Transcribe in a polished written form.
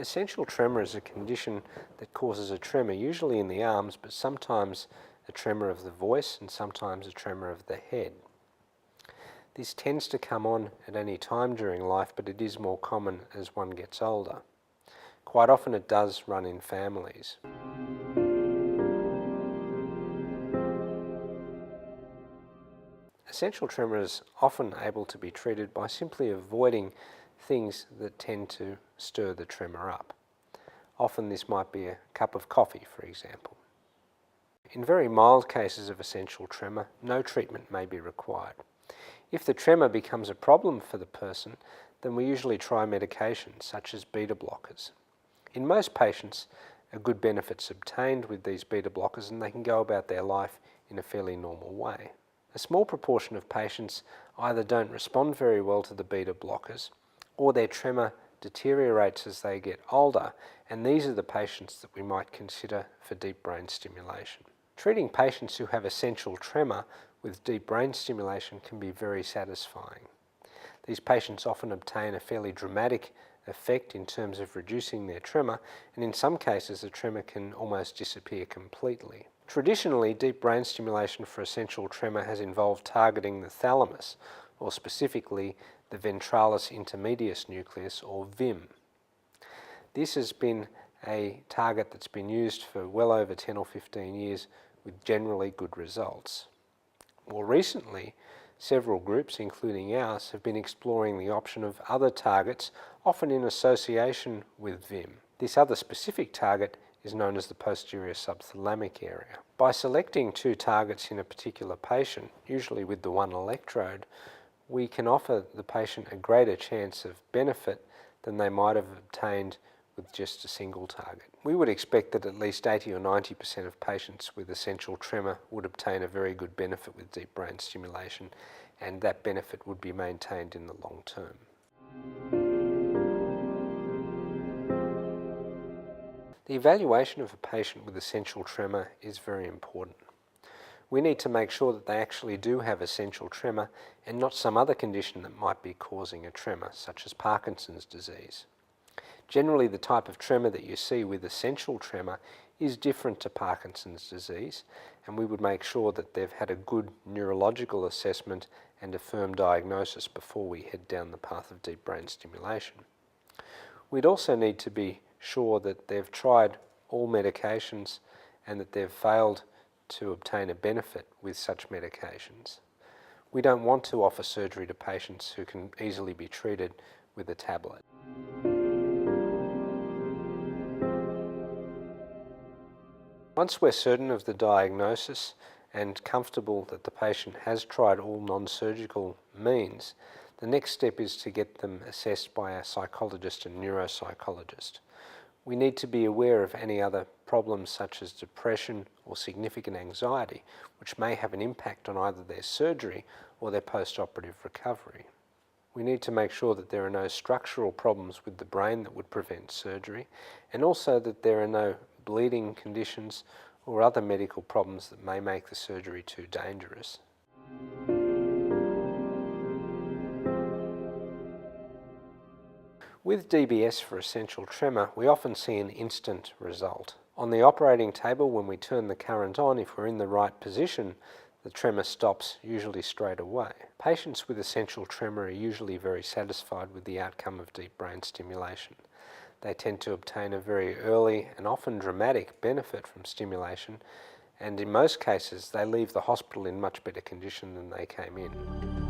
Essential tremor is a condition that causes a tremor, usually in the arms, but sometimes a tremor of the voice and sometimes a tremor of the head. This tends to come on at any time during life, but it is more common as one gets older. Quite often it does run in families. Essential tremor is often able to be treated by simply avoiding things that tend to stir the tremor up. Often this might be a cup of coffee, for example. In very mild cases of essential tremor, no treatment may be required. If the tremor becomes a problem for the person, then we usually try medications such as beta blockers. In most patients, a good benefit's obtained with these beta blockers and they can go about their life in a fairly normal way. A small proportion of patients either don't respond very well to the beta blockers or their tremor deteriorates as they get older, and these are the patients that we might consider for deep brain stimulation. Treating patients who have essential tremor with deep brain stimulation can be very satisfying. These patients often obtain a fairly dramatic effect in terms of reducing their tremor, and in some cases the tremor can almost disappear completely. Traditionally, deep brain stimulation for essential tremor has involved targeting the thalamus, or specifically the ventralis intermedius nucleus, or VIM. This has been a target that's been used for well over 10 or 15 years with generally good results. More recently, several groups, including ours, have been exploring the option of other targets, often in association with VIM. This other specific target is known as the posterior subthalamic area. By selecting two targets in a particular patient, usually with the one electrode, we can offer the patient a greater chance of benefit than they might have obtained with just a single target. We would expect that at least 80 or 90% of patients with essential tremor would obtain a very good benefit with deep brain stimulation, and that benefit would be maintained in the long term. The evaluation of a patient with essential tremor is very important. We need to make sure that they actually do have essential tremor and not some other condition that might be causing a tremor, such as Parkinson's disease. Generally, the type of tremor that you see with essential tremor is different to Parkinson's disease, and we would make sure that they've had a good neurological assessment and a firm diagnosis before we head down the path of deep brain stimulation. We'd also need to be sure that they've tried all medications and that they've failed to obtain a benefit with such medications. We don't want to offer surgery to patients who can easily be treated with a tablet. Once we're certain of the diagnosis and comfortable that the patient has tried all non-surgical means, the next step is to get them assessed by a psychologist and neuropsychologist. We need to be aware of any other problems such as depression or significant anxiety, which may have an impact on either their surgery or their post-operative recovery. We need to make sure that there are no structural problems with the brain that would prevent surgery, and also that there are no bleeding conditions or other medical problems that may make the surgery too dangerous. With DBS for essential tremor, we often see an instant result. On the operating table, when we turn the current on, if we're in the right position, the tremor stops usually straight away. Patients with essential tremor are usually very satisfied with the outcome of deep brain stimulation. They tend to obtain a very early and often dramatic benefit from stimulation, and in most cases they leave the hospital in much better condition than they came in.